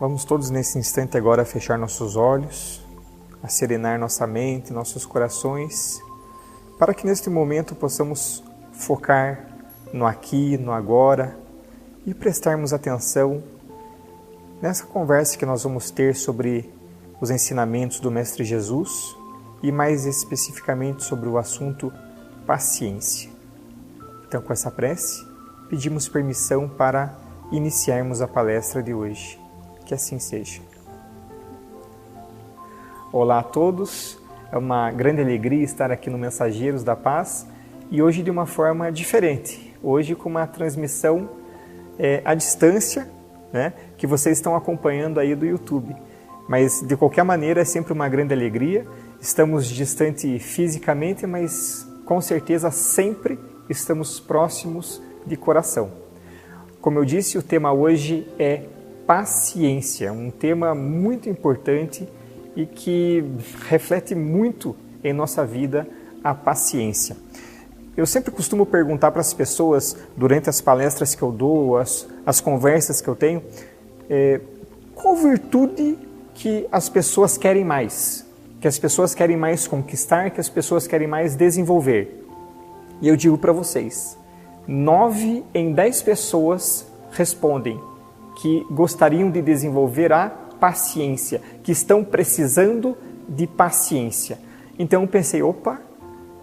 Vamos todos nesse instante agora fechar nossos olhos, a serenar nossa mente, nossos corações, para que neste momento possamos focar no aqui, no agora e prestarmos atenção nessa conversa que nós vamos ter sobre os ensinamentos do Mestre Jesus e mais especificamente sobre o assunto paciência. Então, com essa prece, pedimos permissão para iniciarmos a palestra de hoje. Que assim seja. Olá a todos, é uma grande alegria estar aqui no Mensageiros da Paz e hoje de uma forma diferente. Hoje com uma transmissão à distância, né, que vocês estão acompanhando aí do YouTube. Mas de qualquer maneira é sempre uma grande alegria. Estamos distante fisicamente, mas com certeza sempre estamos próximos de coração. Como eu disse, o tema hoje é paciência, um tema muito importante e que reflete muito em nossa vida a paciência. Eu sempre costumo perguntar para as pessoas, durante as palestras que eu dou, as conversas que eu tenho, qual virtude que as pessoas querem mais? Que as pessoas querem mais conquistar, que as pessoas querem mais desenvolver. E eu digo para vocês, 9 em 10 pessoas respondem que gostariam de desenvolver a paciência, que estão precisando de paciência. Então eu pensei, opa,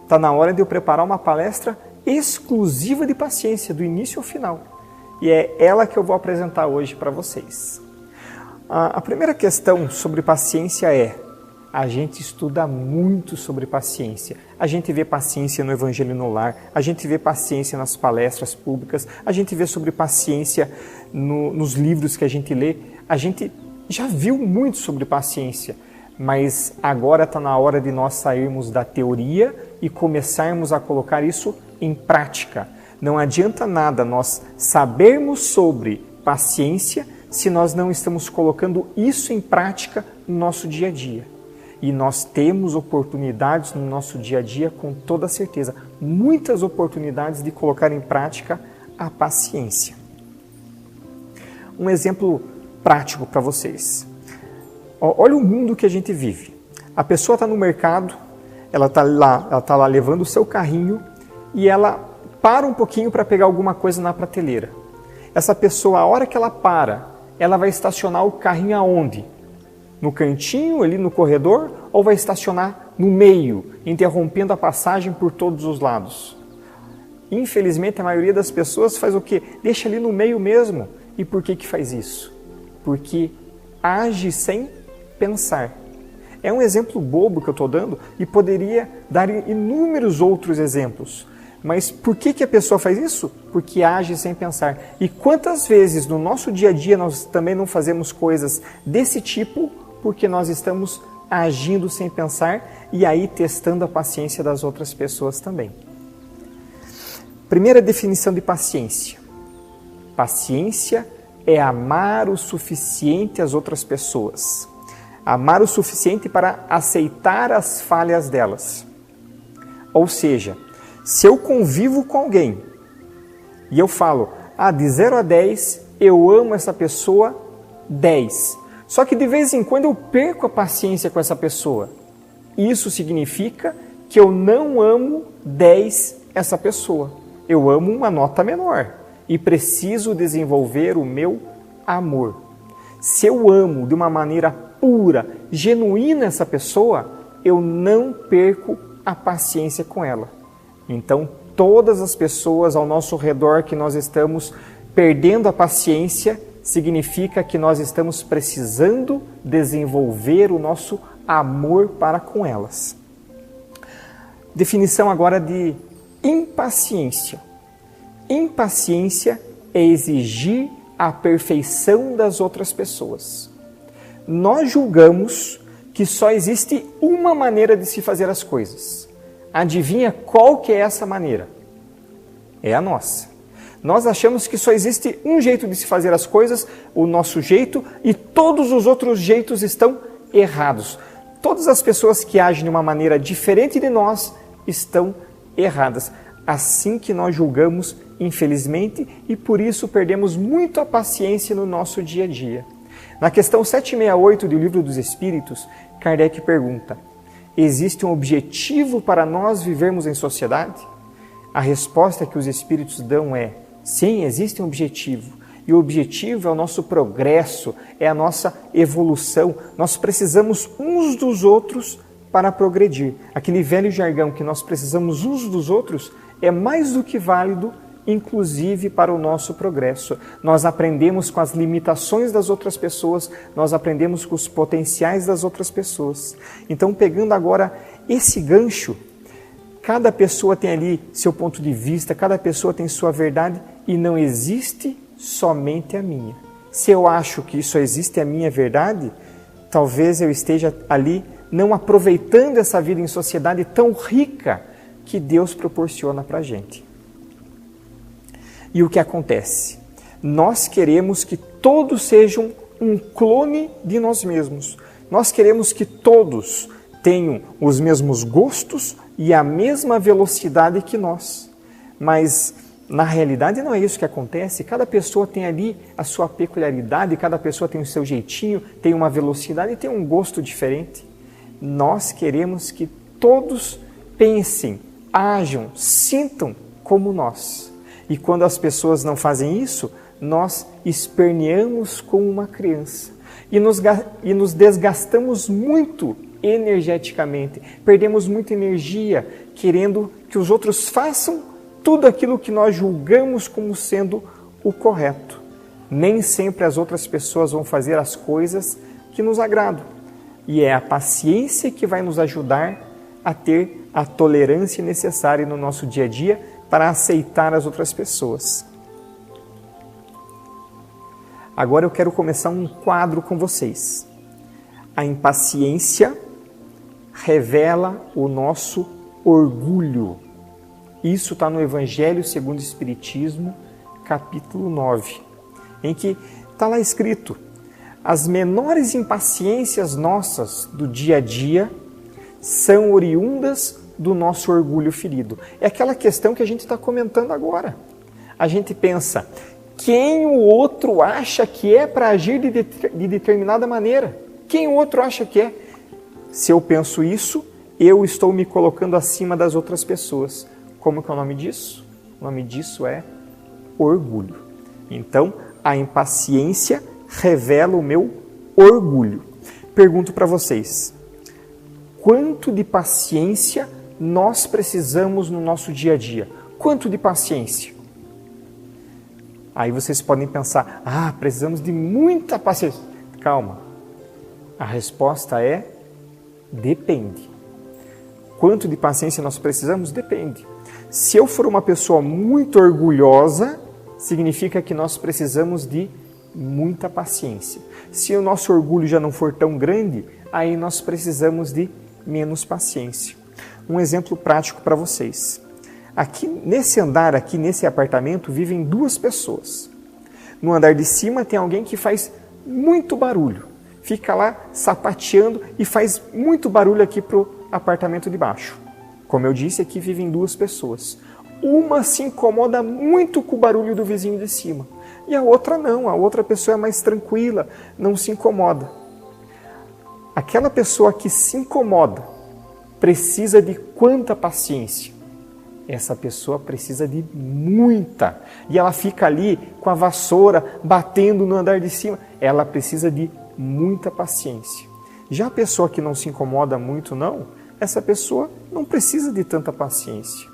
está na hora de eu preparar uma palestra exclusiva de paciência, do início ao final. E é ela que eu vou apresentar hoje para vocês. A primeira questão sobre paciência é, a gente estuda muito sobre paciência. A gente vê paciência no Evangelho no Lar, a gente vê paciência nas palestras públicas, a gente vê sobre paciência nos livros que a gente lê. A gente já viu muito sobre paciência, mas agora está na hora de nós sairmos da teoria e começarmos a colocar isso em prática. Não adianta nada nós sabermos sobre paciência se nós não estamos colocando isso em prática no nosso dia a dia. E nós temos oportunidades no nosso dia a dia, com toda certeza, muitas oportunidades de colocar em prática a paciência. Um exemplo prático para vocês. Olha o mundo que a gente vive. A pessoa está no mercado, ela está lá levando o seu carrinho e ela para um pouquinho para pegar alguma coisa na prateleira. Essa pessoa, a hora que ela para, ela vai estacionar o carrinho aonde? No cantinho, ali no corredor, ou vai estacionar no meio, interrompendo a passagem por todos os lados? Infelizmente, a maioria das pessoas faz o quê? Deixa ali no meio mesmo. E por que faz isso? Porque age sem pensar. É um exemplo bobo que eu estou dando e poderia dar inúmeros outros exemplos. Mas por que a pessoa faz isso? Porque age sem pensar. E quantas vezes no nosso dia a dia nós também não fazemos coisas desse tipo porque nós estamos agindo sem pensar e aí testando a paciência das outras pessoas também. Primeira definição de paciência. Paciência é amar o suficiente as outras pessoas. Amar o suficiente para aceitar as falhas delas. Ou seja, se eu convivo com alguém e eu falo, de 0 a 10, eu amo essa pessoa 10. Só que de vez em quando eu perco a paciência com essa pessoa. Isso significa que eu não amo 10 essa pessoa. Eu amo uma nota menor e preciso desenvolver o meu amor. Se eu amo de uma maneira pura, genuína essa pessoa, eu não perco a paciência com ela. Então, todas as pessoas ao nosso redor que nós estamos perdendo a paciência, significa que nós estamos precisando desenvolver o nosso amor para com elas. Definição agora de impaciência. Impaciência é exigir a perfeição das outras pessoas. Nós julgamos que só existe uma maneira de se fazer as coisas. Adivinha qual que é essa maneira? É a nossa. Nós achamos que só existe um jeito de se fazer as coisas, o nosso jeito, e todos os outros jeitos estão errados. Todas as pessoas que agem de uma maneira diferente de nós estão erradas. Assim que nós julgamos, infelizmente, e por isso perdemos muito a paciência no nosso dia a dia. Na questão 768 do Livro dos Espíritos, Kardec pergunta: existe um objetivo para nós vivermos em sociedade? A resposta que os Espíritos dão é: sim, existe um objetivo. E o objetivo é o nosso progresso, é a nossa evolução. Nós precisamos uns dos outros para progredir. Aquele velho jargão que nós precisamos uns dos outros é mais do que válido, inclusive para o nosso progresso. Nós aprendemos com as limitações das outras pessoas, nós aprendemos com os potenciais das outras pessoas. Então, pegando agora esse gancho, cada pessoa tem ali seu ponto de vista, cada pessoa tem sua verdade e não existe somente a minha. Se eu acho que só existe a minha verdade, talvez eu esteja ali não aproveitando essa vida em sociedade tão rica que Deus proporciona para a gente. E o que acontece? Nós queremos que todos sejam um clone de nós mesmos. Nós queremos que todos tenham os mesmos gostos e a mesma velocidade que nós. Mas, na realidade, não é isso que acontece. Cada pessoa tem ali a sua peculiaridade, cada pessoa tem o seu jeitinho, tem uma velocidade e tem um gosto diferente. Nós queremos que todos pensem, ajam, sintam como nós. E quando as pessoas não fazem isso, nós esperneamos como uma criança. E nos desgastamos muito energeticamente. Perdemos muita energia querendo que os outros façam tudo aquilo que nós julgamos como sendo o correto. Nem sempre as outras pessoas vão fazer as coisas que nos agradam. E é a paciência que vai nos ajudar a ter a tolerância necessária no nosso dia a dia para aceitar as outras pessoas. Agora eu quero começar um quadro com vocês. A impaciência revela o nosso orgulho. Isso está no Evangelho segundo o Espiritismo, capítulo 9, em que está lá escrito: as menores impaciências nossas do dia a dia são oriundas do nosso orgulho ferido. É aquela questão que a gente está comentando agora. A gente pensa, quem o outro acha que é para agir de determinada maneira? Quem o outro acha que é? Se eu penso isso, eu estou me colocando acima das outras pessoas. Como que é o nome disso? O nome disso é orgulho. Então, a impaciência revela o meu orgulho. Pergunto para vocês, quanto de paciência nós precisamos no nosso dia a dia? Quanto de paciência? Aí vocês podem pensar, precisamos de muita paciência. Calma. A resposta é, depende. Quanto de paciência nós precisamos? Depende. Se eu for uma pessoa muito orgulhosa, significa que nós precisamos de muita paciência. Se o nosso orgulho já não for tão grande, aí nós precisamos de menos paciência. Um exemplo prático para vocês. Aqui nesse andar, aqui nesse apartamento, vivem duas pessoas. No andar de cima tem alguém que faz muito barulho. Fica lá sapateando e faz muito barulho aqui para o apartamento de baixo. Como eu disse, aqui vivem duas pessoas. Uma se incomoda muito com o barulho do vizinho de cima. E a outra não, a outra pessoa é mais tranquila, não se incomoda. Aquela pessoa que se incomoda precisa de quanta paciência? Essa pessoa precisa de muita. E ela fica ali com a vassoura batendo no andar de cima. Ela precisa de muita paciência. Já a pessoa que não se incomoda muito, não, essa pessoa não precisa de tanta paciência.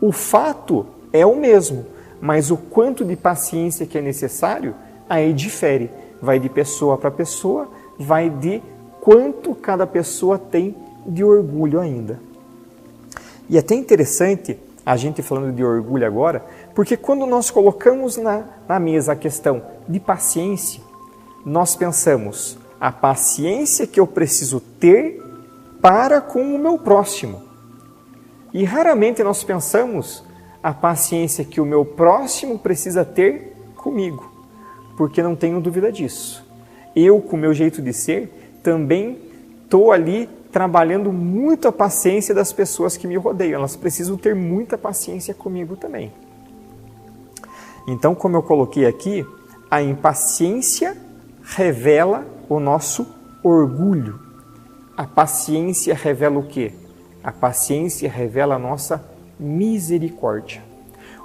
O fato é o mesmo, mas o quanto de paciência que é necessário, aí difere. Vai de pessoa para pessoa, vai de quanto cada pessoa tem de orgulho ainda. E é até interessante a gente falando de orgulho agora, porque quando nós colocamos na mesa a questão de paciência, nós pensamos a paciência que eu preciso ter para com o meu próximo. E raramente nós pensamos a paciência que o meu próximo precisa ter comigo, porque não tenho dúvida disso. Eu, com o meu jeito de ser, também estou ali trabalhando muito a paciência das pessoas que me rodeiam. Elas precisam ter muita paciência comigo também. Então, como eu coloquei aqui, a impaciência revela o nosso orgulho. A paciência revela o quê? A paciência revela a nossa misericórdia.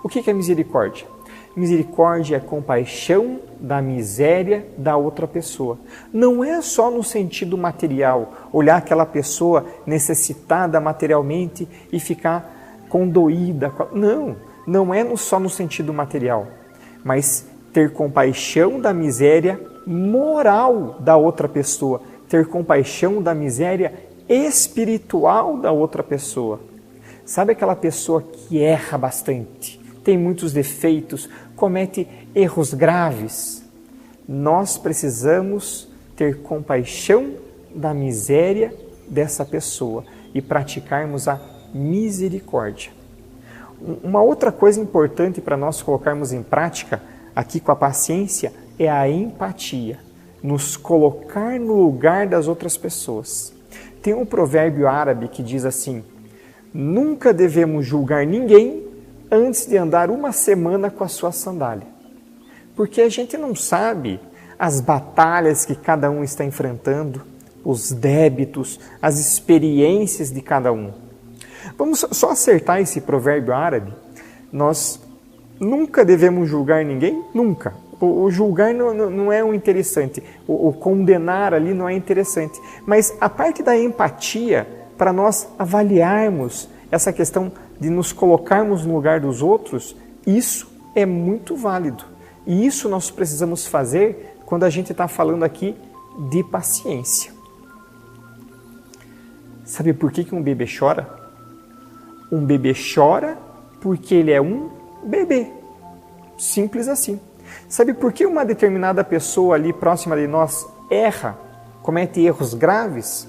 O que é misericórdia? Misericórdia é compaixão da miséria da outra pessoa. Não é só no sentido material, olhar aquela pessoa necessitada materialmente e ficar condoída. Não é só no sentido material, mas ter compaixão da miséria moral da outra pessoa, ter compaixão da miséria espiritual da outra pessoa. Sabe aquela pessoa que erra bastante, tem muitos defeitos, comete erros graves? Nós precisamos ter compaixão da miséria dessa pessoa e praticarmos a misericórdia. Uma outra coisa importante para nós colocarmos em prática aqui com a paciência é a empatia, nos colocar no lugar das outras pessoas. Tem um provérbio árabe que diz assim: nunca devemos julgar ninguém antes de andar uma semana com a sua sandália. Porque a gente não sabe as batalhas que cada um está enfrentando, os débitos, as experiências de cada um. Vamos só acertar esse provérbio árabe. Nós nunca devemos julgar ninguém, nunca. O julgar não é o interessante, o condenar ali não é interessante. Mas a parte da empatia, para nós avaliarmos essa questão de nos colocarmos no lugar dos outros, isso é muito válido. E isso nós precisamos fazer quando a gente está falando aqui de paciência. Sabe por que um bebê chora? Um bebê chora porque ele é um bebê. Simples assim. Sabe por que uma determinada pessoa ali próxima de nós erra, comete erros graves?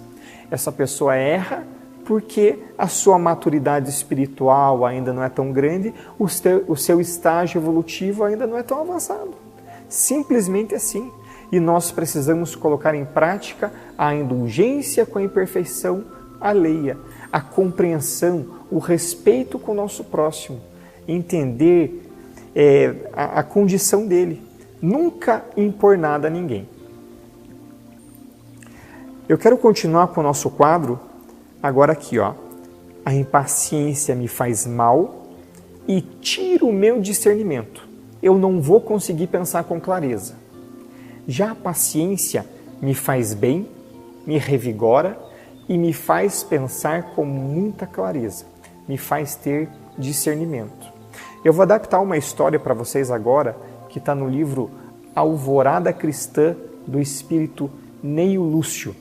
Essa pessoa erra porque a sua maturidade espiritual ainda não é tão grande, o seu estágio evolutivo ainda não é tão avançado. Simplesmente assim. E nós precisamos colocar em prática a indulgência com a imperfeição alheia, a compreensão, o respeito com o nosso próximo, entender a condição dele, nunca impor nada a ninguém. Eu quero continuar com o nosso quadro, agora aqui, ó. A impaciência me faz mal e tira o meu discernimento. Eu não vou conseguir pensar com clareza. Já a paciência me faz bem, me revigora e me faz pensar com muita clareza, me faz ter discernimento. Eu vou adaptar uma história para vocês agora, que está no livro Alvorada Cristã, do espírito Neio Lúcio.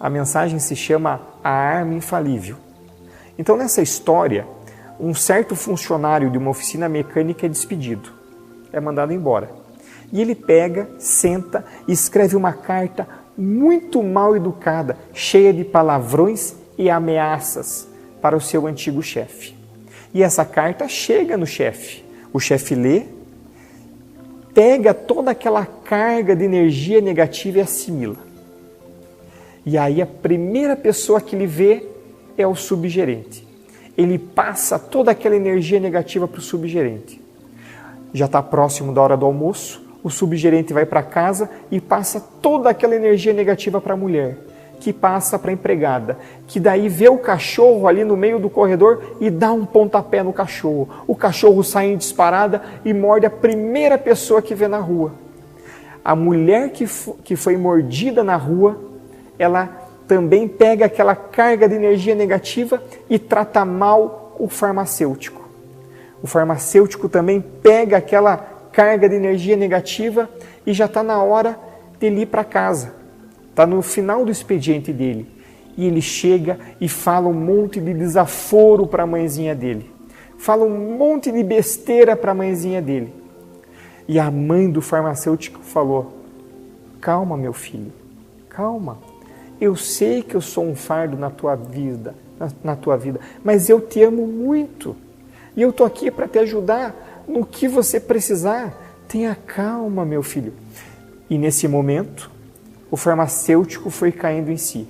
A mensagem se chama A Arma Infalível. Então, nessa história, um certo funcionário de uma oficina mecânica é despedido, é mandado embora. E ele pega, senta e escreve uma carta muito mal educada, cheia de palavrões e ameaças para o seu antigo chefe. E essa carta chega no chefe. O chefe lê, pega toda aquela carga de energia negativa e assimila. E aí a primeira pessoa que ele vê é o subgerente. Ele passa toda aquela energia negativa para o subgerente. Já está próximo da hora do almoço, o subgerente vai para casa e passa toda aquela energia negativa para a mulher, que passa para a empregada, que daí vê o cachorro ali no meio do corredor e dá um pontapé no cachorro. O cachorro sai em disparada e morde a primeira pessoa que vê na rua. A mulher que foi mordida na rua, ela também pega aquela carga de energia negativa e trata mal o farmacêutico. O farmacêutico também pega aquela carga de energia negativa e já está na hora de ele ir para casa. Está no final do expediente dele. E ele chega e fala um monte de desaforo para a mãezinha dele. Fala um monte de besteira para a mãezinha dele. E a mãe do farmacêutico falou: calma, meu filho, calma. Eu sei que eu sou um fardo na tua vida, mas eu te amo muito. E eu estou aqui para te ajudar no que você precisar. Tenha calma, meu filho. E nesse momento, o farmacêutico foi caindo em si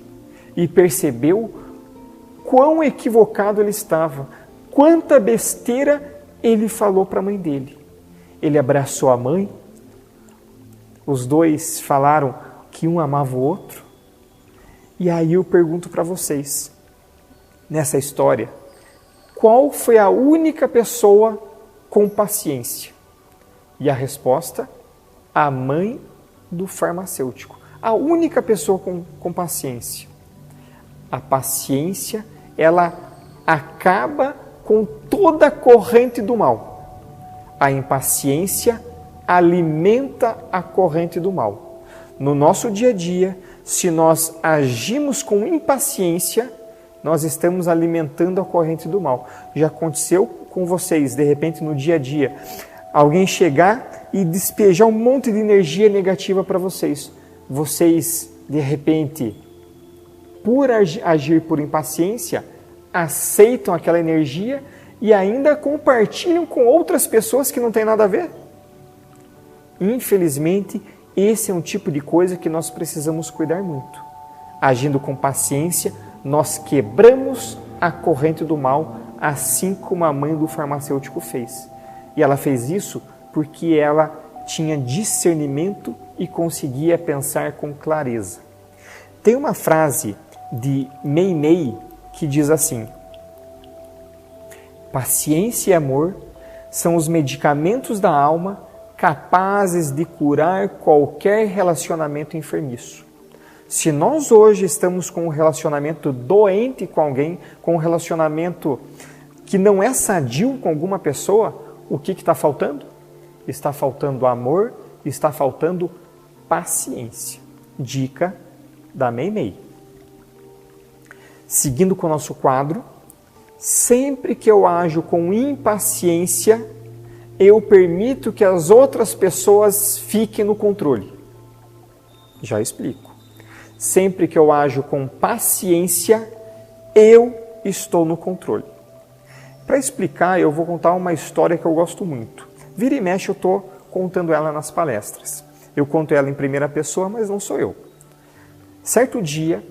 e percebeu quão equivocado ele estava, quanta besteira ele falou para a mãe dele. Ele abraçou a mãe, Os dois falaram que um amava o outro. E aí eu pergunto para vocês, nessa história, qual foi a única pessoa com paciência? E a resposta, a mãe do farmacêutico. A única pessoa com paciência. A paciência, ela acaba com toda a corrente do mal. A impaciência alimenta a corrente do mal. No nosso dia a dia, se nós agimos com impaciência, nós estamos alimentando a corrente do mal. Já aconteceu com vocês, de repente, no dia a dia, alguém chegar e despejar um monte de energia negativa para vocês. Vocês, de repente, por agir por impaciência, aceitam aquela energia e ainda compartilham com outras pessoas que não têm nada a ver? Infelizmente, esse é um tipo de coisa que nós precisamos cuidar muito. Agindo com paciência, nós quebramos a corrente do mal, assim como a mãe do farmacêutico fez. E ela fez isso porque ela tinha discernimento e conseguia pensar com clareza. Tem uma frase de Meimei que diz assim: paciência e amor são os medicamentos da alma capazes de curar qualquer relacionamento enfermiço. Se nós hoje estamos com um relacionamento doente com alguém, com um relacionamento que não é sadio com alguma pessoa, o que está faltando? Está faltando amor, está faltando paciência. Dica da Meimei. Seguindo com o nosso quadro, sempre que eu ajo com impaciência, eu permito que as outras pessoas fiquem no controle. Já explico. Sempre que eu ajo com paciência, eu estou no controle. Para explicar, eu vou contar uma história que eu gosto muito. Vira e mexe, eu estou contando ela nas palestras. Eu conto ela em primeira pessoa, mas não sou eu. Certo dia,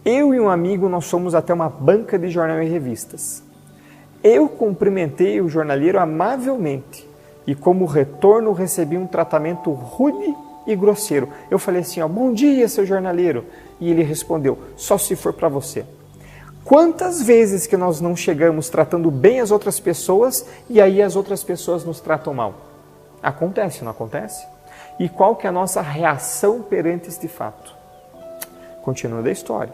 eu e um amigo, nós fomos até uma banca de jornal e revistas. Eu cumprimentei o jornaleiro amavelmente e, como retorno, recebi um tratamento rude e grosseiro. Eu falei assim, bom dia, seu jornaleiro. E ele respondeu, só se for para você. Quantas vezes que nós não chegamos tratando bem as outras pessoas e aí as outras pessoas nos tratam mal? Acontece, não acontece? E qual que é a nossa reação perante este fato? Continuando a história.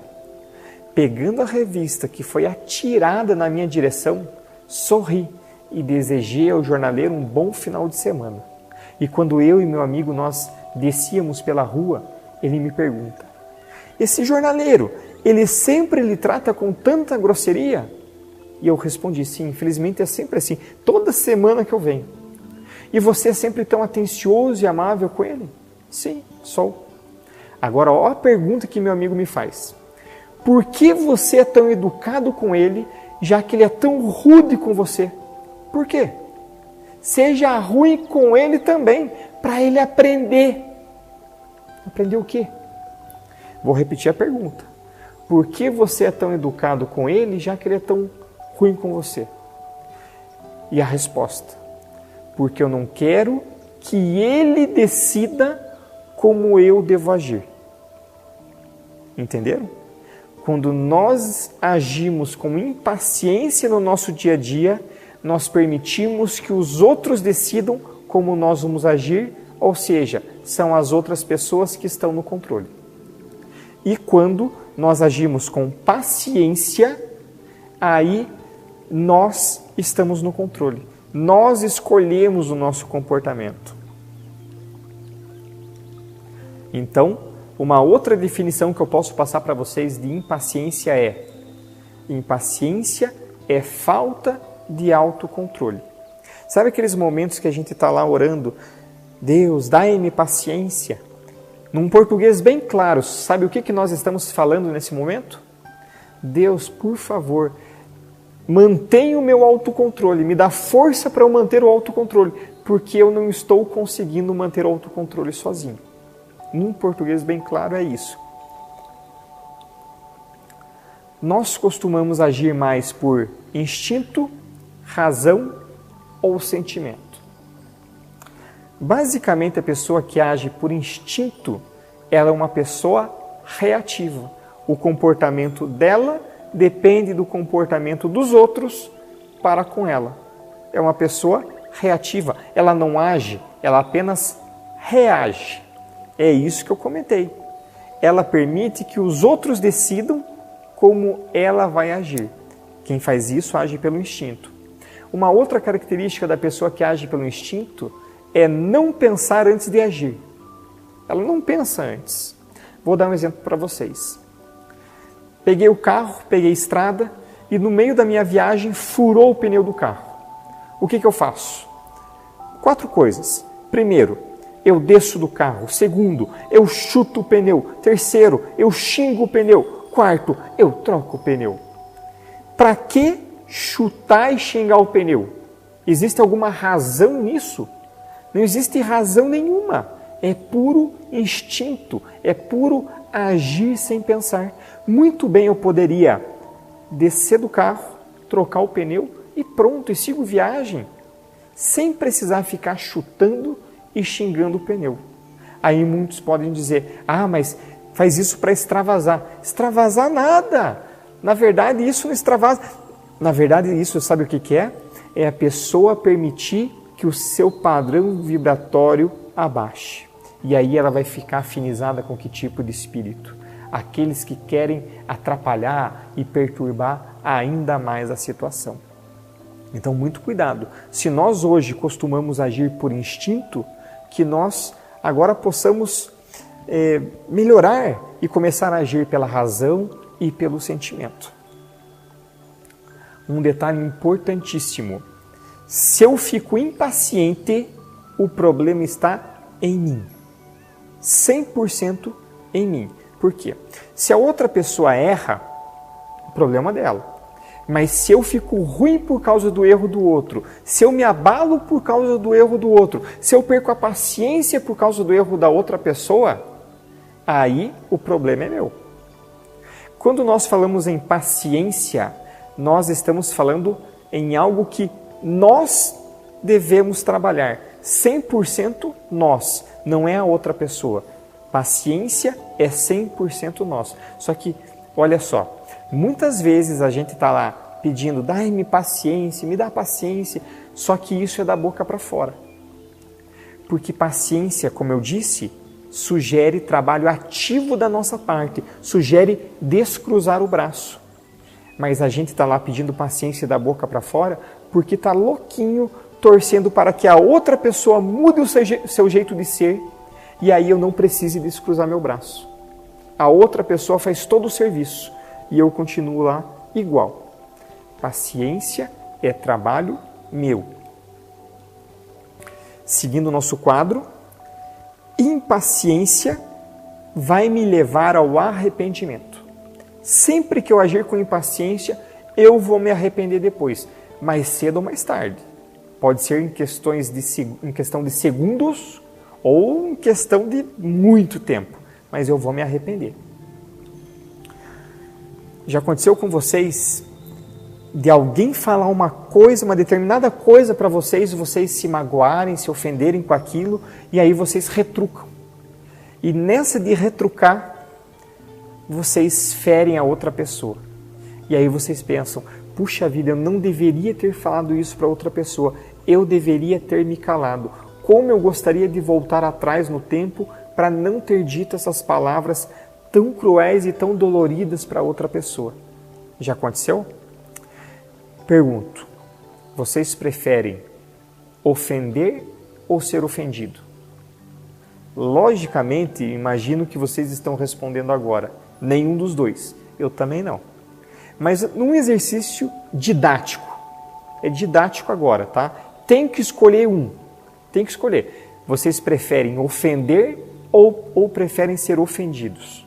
Pegando a revista que foi atirada na minha direção, sorri e desejei ao jornaleiro um bom final de semana. E quando eu e meu amigo nós descíamos pela rua, ele me pergunta, esse jornaleiro, ele sempre lhe trata com tanta grosseria? E eu respondi, sim, infelizmente é sempre assim, toda semana que eu venho. E você é sempre tão atencioso e amável com ele? Sim, sou. Agora, olha a pergunta que meu amigo me faz. Por que você é tão educado com ele, já que ele é tão rude com você? Por quê? Seja ruim com ele também, para ele aprender. Aprender o quê? Vou repetir a pergunta. Por que você é tão educado com ele, já que ele é tão ruim com você? E a resposta: porque eu não quero que ele decida como eu devo agir. Entenderam? Quando nós agimos com impaciência no nosso dia a dia, nós permitimos que os outros decidam como nós vamos agir, ou seja, são as outras pessoas que estão no controle. E quando nós agimos com paciência, aí nós estamos no controle. Nós escolhemos o nosso comportamento. Então, uma outra definição que eu posso passar para vocês de impaciência é: impaciência é falta de autocontrole. Sabe aqueles momentos que a gente está lá orando, Deus, dai-me paciência? Num português bem claro, sabe o que nós estamos falando nesse momento? Deus, por favor, mantenha o meu autocontrole, me dá força para eu manter o autocontrole, porque eu não estou conseguindo manter o autocontrole sozinho. Num português bem claro é isso. Nós costumamos agir mais por instinto, razão ou sentimento. Basicamente, a pessoa que age por instinto, ela é uma pessoa reativa. O comportamento dela depende do comportamento dos outros para com ela. É uma pessoa reativa. Ela não age, ela apenas reage. É isso que eu comentei. Ela permite que os outros decidam como ela vai agir. Quem faz isso age pelo instinto. Uma outra característica da pessoa que age pelo instinto é não pensar antes de agir. Ela não pensa antes. Vou dar um exemplo para vocês. Peguei o carro, peguei a estrada e no meio da minha viagem furou o pneu do carro. O que eu faço? 4 coisas. Primeiro, eu desço do carro. Segundo, eu chuto o pneu. Terceiro, eu xingo o pneu. Quarto, eu troco o pneu. Para que chutar e xingar o pneu? Existe alguma razão nisso? Não existe razão nenhuma. É puro instinto, é puro agir sem pensar. Muito bem eu poderia descer do carro, trocar o pneu e pronto, e sigo viagem, sem precisar ficar chutando e xingando o pneu. Aí muitos podem dizer, mas faz isso para extravasar. Extravasar nada! Na verdade, isso não extravasa. Na verdade, isso sabe o que é? É a pessoa permitir que o seu padrão vibratório abaixe. E aí ela vai ficar afinizada com que tipo de espírito? Aqueles que querem atrapalhar e perturbar ainda mais a situação. Então, muito cuidado. Se nós hoje costumamos agir por instinto, que nós agora possamos melhorar e começar a agir pela razão e pelo sentimento. Um detalhe importantíssimo. Se eu fico impaciente, o problema está em mim. 100% em mim. Por quê? Se a outra pessoa erra, o problema é dela. Mas se eu fico ruim por causa do erro do outro, se eu me abalo por causa do erro do outro, se eu perco a paciência por causa do erro da outra pessoa, aí o problema é meu. Quando nós falamos em paciência, nós estamos falando em algo que nós devemos trabalhar. 100% nós, não é a outra pessoa. Paciência é 100% nós. Só que, olha só, muitas vezes a gente está lá pedindo, dai-me paciência, me dá paciência, só que isso é da boca para fora. Porque paciência, como eu disse, sugere trabalho ativo da nossa parte, sugere descruzar o braço. Mas a gente está lá pedindo paciência da boca para fora porque está louquinho, torcendo para que a outra pessoa mude o seu jeito de ser e aí eu não precise descruzar meu braço. A outra pessoa faz todo o serviço e eu continuo lá igual. Paciência é trabalho meu. Seguindo o nosso quadro, impaciência vai me levar ao arrependimento. Sempre que eu agir com impaciência, eu vou me arrepender depois, mais cedo ou mais tarde. Pode ser em questão de segundos ou em questão de muito tempo, mas eu vou me arrepender. Já aconteceu com vocês de alguém falar uma coisa, uma determinada coisa para vocês, vocês se magoarem, se ofenderem com aquilo, e aí vocês retrucam. E nessa de retrucar, vocês ferem a outra pessoa. E aí vocês pensam, puxa vida, eu não deveria ter falado isso para outra pessoa, eu deveria ter me calado. Como eu gostaria de voltar atrás no tempo para não ter dito essas palavras tão cruéis e tão doloridas para outra pessoa. Já aconteceu? Pergunto, vocês preferem ofender ou ser ofendido? Logicamente, imagino que vocês estão respondendo agora, nenhum dos dois. Eu também não. Mas num exercício didático, é didático agora, tá? Tem que escolher um, tem que escolher. Vocês preferem ofender ou preferem ser ofendidos?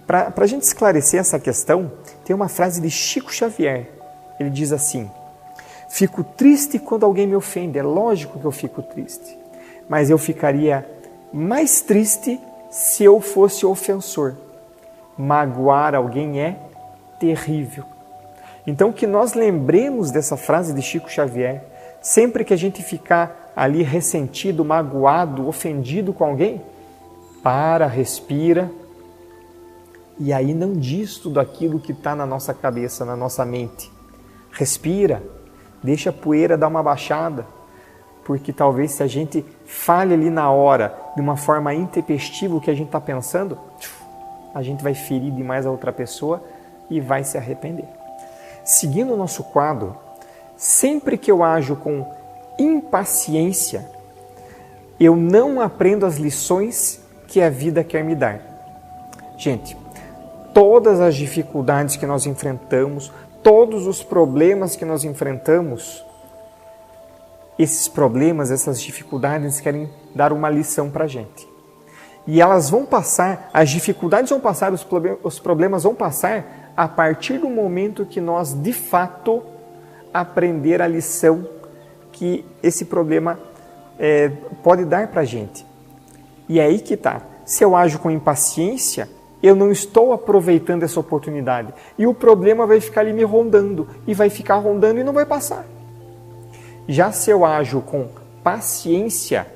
Para a gente esclarecer essa questão, tem uma frase de Chico Xavier. Ele diz assim, fico triste quando alguém me ofende, é lógico que eu fico triste, mas eu ficaria mais triste se eu fosse ofensor. Magoar alguém é terrível. Então que nós lembremos dessa frase de Chico Xavier, sempre que a gente ficar ali ressentido, magoado, ofendido com alguém, para, respira, e aí não diz tudo aquilo que está na nossa cabeça, na nossa mente. Respira, deixa a poeira dar uma baixada, porque talvez se a gente fale ali na hora, de uma forma intempestiva o que a gente está pensando, a gente vai ferir demais a outra pessoa e vai se arrepender. Seguindo o nosso quadro, sempre que eu ajo com impaciência, eu não aprendo as lições que a vida quer me dar. Gente, todas as dificuldades que nós enfrentamos, todos os problemas que nós enfrentamos, esses problemas, essas dificuldades querem dar uma lição para a gente. E elas vão passar, as dificuldades vão passar, os problemas vão passar a partir do momento que nós, de fato, aprender a lição que esse problema pode dar para a gente. E é aí que está. Se eu ajo com impaciência, eu não estou aproveitando essa oportunidade. E o problema vai ficar ali me rondando. E vai ficar rondando e não vai passar. Já se eu ajo com paciência,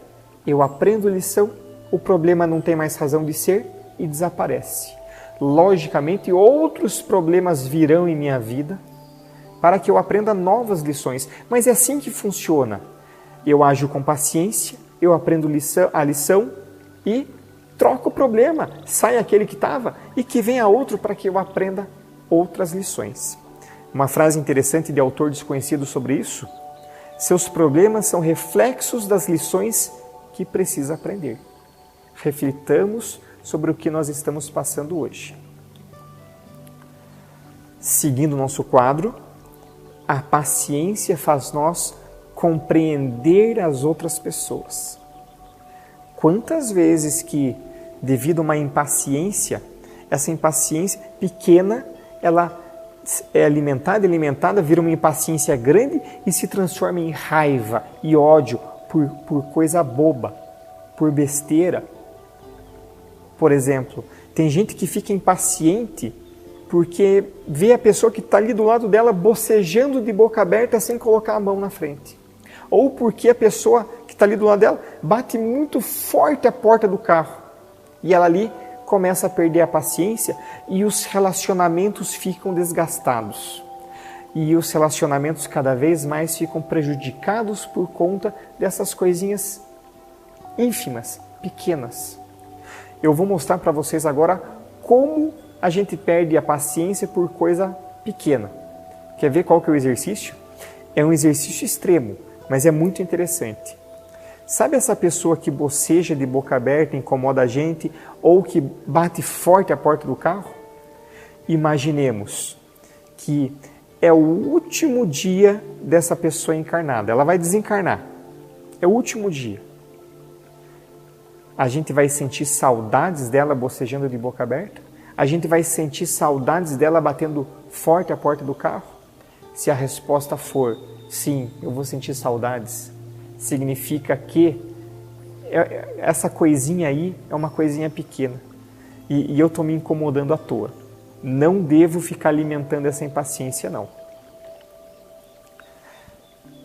eu aprendo lição, o problema não tem mais razão de ser e desaparece. Logicamente, outros problemas virão em minha vida para que eu aprenda novas lições. Mas é assim que funciona. Eu ajo com paciência, eu aprendo a lição e troco o problema. Sai aquele que estava e que venha outro para que eu aprenda outras lições. Uma frase interessante de autor desconhecido sobre isso: seus problemas são reflexos das lições que precisa aprender. Reflitamos sobre o que nós estamos passando hoje. Seguindo o nosso quadro, a paciência faz nós compreender as outras pessoas. Quantas vezes que, devido a uma impaciência, essa impaciência pequena, ela é alimentada, vira uma impaciência grande e se transforma em raiva e ódio por coisa boba, por besteira. Por exemplo, tem gente que fica impaciente porque vê a pessoa que está ali do lado dela bocejando de boca aberta sem colocar a mão na frente. Ou porque a pessoa que está ali do lado dela bate muito forte a porta do carro e ela ali começa a perder a paciência e os relacionamentos ficam desgastados. E os relacionamentos cada vez mais ficam prejudicados por conta dessas coisinhas ínfimas, pequenas. Eu vou mostrar para vocês agora como a gente perde a paciência por coisa pequena. Quer ver qual que é o exercício? É um exercício extremo, mas é muito interessante. Sabe essa pessoa que boceja de boca aberta, incomoda a gente, ou que bate forte a porta do carro? Imaginemos que é o último dia dessa pessoa encarnada. Ela vai desencarnar. É o último dia. A gente vai sentir saudades dela bocejando de boca aberta? A gente vai sentir saudades dela batendo forte a porta do carro? Se a resposta for sim, eu vou sentir saudades, significa que essa coisinha aí é uma coisinha pequena e eu estou me incomodando à toa. Não devo ficar alimentando essa impaciência, não.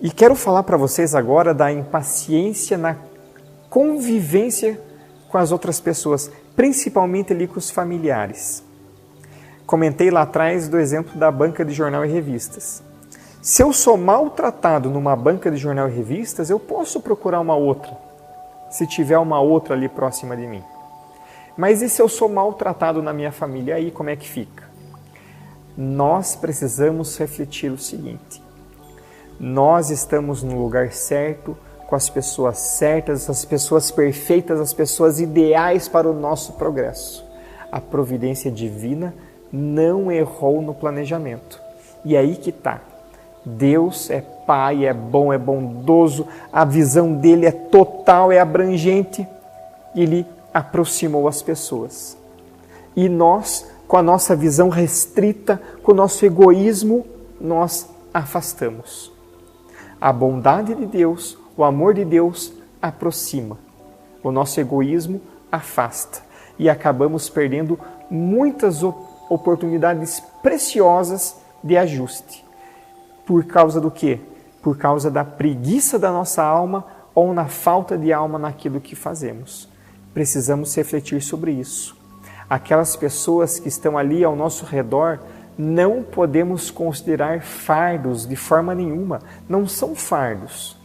E quero falar para vocês agora da impaciência na convivência com as outras pessoas, principalmente ali com os familiares. Comentei lá atrás do exemplo da banca de jornal e revistas. Se eu sou maltratado numa banca de jornal e revistas, eu posso procurar uma outra, se tiver uma outra ali próxima de mim. Mas e se eu sou maltratado na minha família, aí como é que fica? Nós precisamos refletir o seguinte: nós estamos no lugar certo, com as pessoas certas, as pessoas perfeitas, as pessoas ideais para o nosso progresso. A providência divina não errou no planejamento. E aí que está. Deus é Pai, é bom, é bondoso, a visão dele é total, é abrangente. Ele aproximou as pessoas. E nós, com a nossa visão restrita, com o nosso egoísmo, nós afastamos. A bondade de Deus, o amor de Deus aproxima. O nosso egoísmo afasta. E acabamos perdendo muitas oportunidades preciosas de ajuste. Por causa do quê? Por causa da preguiça da nossa alma ou na falta de alma naquilo que fazemos. Precisamos refletir sobre isso. Aquelas pessoas que estão ali ao nosso redor, não podemos considerar fardos de forma nenhuma. Não são fardos.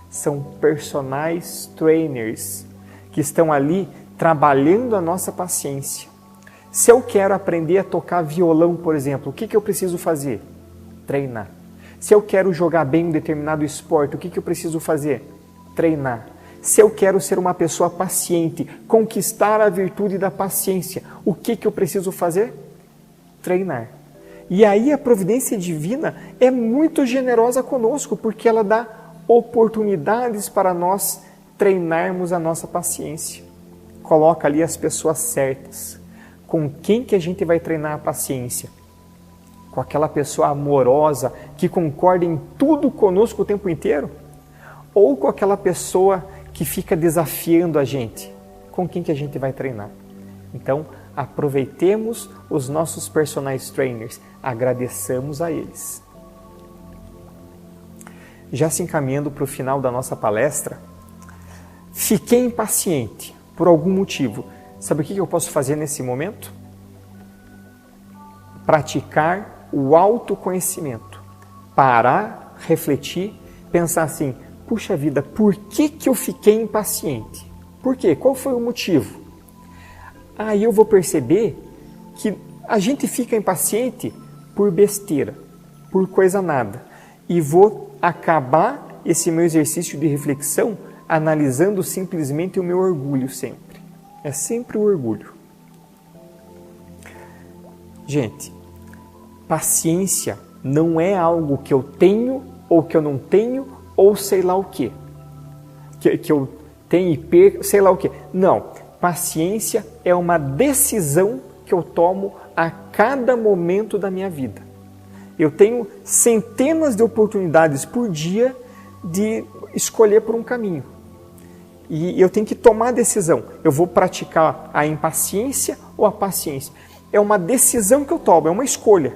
São personagens trainers que estão ali trabalhando a nossa paciência. Se eu quero aprender a tocar violão, por exemplo, o que eu preciso fazer? Treinar. Se eu quero jogar bem um determinado esporte, o que eu preciso fazer? Treinar. Se eu quero ser uma pessoa paciente, conquistar a virtude da paciência, o que eu preciso fazer? Treinar. E aí a providência divina é muito generosa conosco, porque ela dá oportunidades para nós treinarmos a nossa paciência. Coloca ali as pessoas certas. Com quem que a gente vai treinar a paciência? Com aquela pessoa amorosa que concorda em tudo conosco o tempo inteiro? Ou com aquela pessoa que fica desafiando a gente? Com quem que a gente vai treinar? Então, aproveitemos os nossos personal trainers, agradeçamos a eles. Já se encaminhando para o final da nossa palestra, fiquei impaciente por algum motivo. Sabe o que eu posso fazer nesse momento? Praticar o autoconhecimento. Parar, refletir, pensar assim, puxa vida, por que eu fiquei impaciente? Por quê? Qual foi o motivo? Aí eu vou perceber que a gente fica impaciente por besteira, por coisa nada. E vou acabar esse meu exercício de reflexão analisando simplesmente o meu orgulho sempre. É sempre o orgulho. Gente, paciência não é algo que eu tenho ou que eu não tenho ou sei lá o quê. Que eu tenho e perco, sei lá o quê. Não, paciência é uma decisão que eu tomo a cada momento da minha vida. Eu tenho centenas de oportunidades por dia de escolher por um caminho. E eu tenho que tomar a decisão. Eu vou praticar a impaciência ou a paciência? É uma decisão que eu tomo, é uma escolha.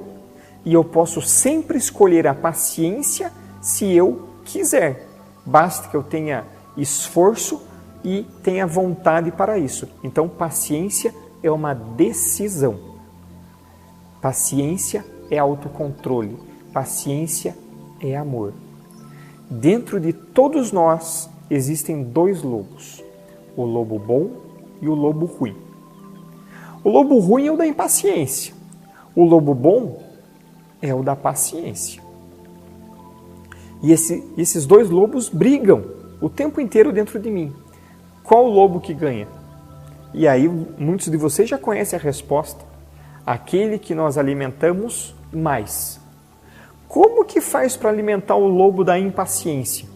E eu posso sempre escolher a paciência se eu quiser. Basta que eu tenha esforço e tenha vontade para isso. Então, paciência é uma decisão. Paciência é autocontrole. Paciência é amor. Dentro de todos nós existem dois lobos, o lobo bom e o lobo ruim. O lobo ruim é o da impaciência, o lobo bom é o da paciência. E esses dois lobos brigam o tempo inteiro dentro de mim. Qual o lobo que ganha? E aí muitos de vocês já conhecem a resposta. Aquele que nós alimentamos mais. Como que faz para alimentar o lobo da impaciência?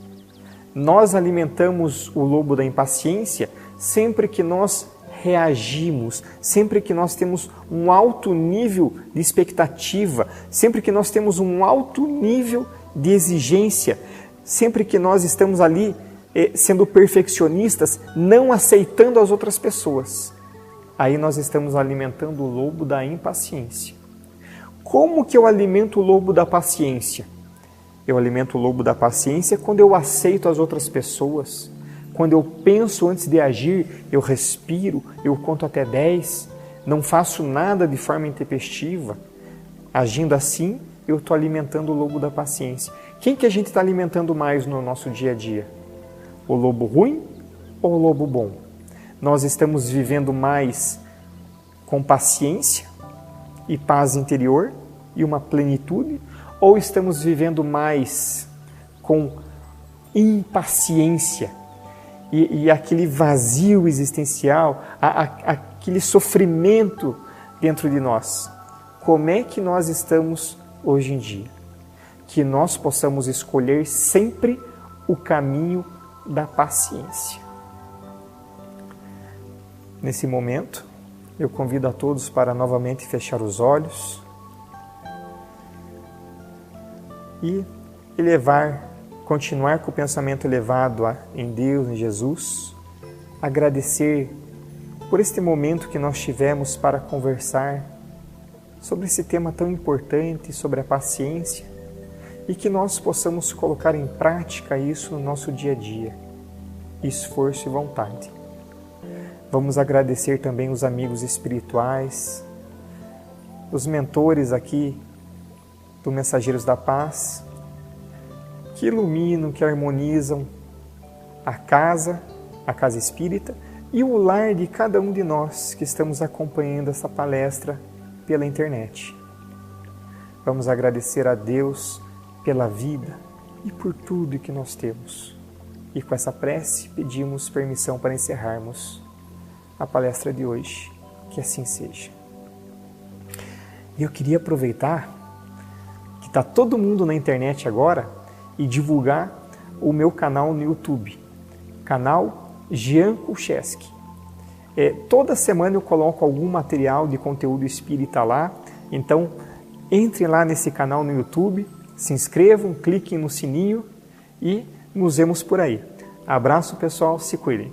Nós alimentamos o lobo da impaciência sempre que nós reagimos, sempre que nós temos um alto nível de expectativa, sempre que nós temos um alto nível de exigência, sempre que nós estamos ali sendo perfeccionistas, não aceitando as outras pessoas. Aí nós estamos alimentando o lobo da impaciência. Como que eu alimento o lobo da paciência? Eu alimento o lobo da paciência quando eu aceito as outras pessoas, quando eu penso antes de agir, eu respiro, eu conto até 10, não faço nada de forma intempestiva. Agindo assim, eu estou alimentando o lobo da paciência. Quem que a gente está alimentando mais no nosso dia a dia? O lobo ruim ou o lobo bom? Nós estamos vivendo mais com paciência e paz interior e uma plenitude, ou estamos vivendo mais com impaciência e aquele vazio existencial, aquele sofrimento dentro de nós? Como é que nós estamos hoje em dia? Que nós possamos escolher sempre o caminho da paciência. Nesse momento, eu convido a todos para novamente fechar os olhos e continuar com o pensamento elevado em Deus, em Jesus, agradecer por este momento que nós tivemos para conversar sobre esse tema tão importante, sobre a paciência, e que nós possamos colocar em prática isso no nosso dia a dia. esforço e vontade. Vamos agradecer também os amigos espirituais, os mentores aqui do Mensageiros da Paz, que iluminam, que harmonizam a casa espírita e o lar de cada um de nós que estamos acompanhando essa palestra pela internet. Vamos agradecer a Deus pela vida e por tudo que nós temos. E com essa prece pedimos permissão para encerrarmos a palestra de hoje. Que assim seja. E eu queria aproveitar que está todo mundo na internet agora e divulgar o meu canal no YouTube, canal Jean Kulcheski. Toda semana eu coloco algum material de conteúdo espírita lá, então entrem lá nesse canal no YouTube, se inscrevam, cliquem no sininho e nos vemos por aí. Abraço pessoal, se cuidem.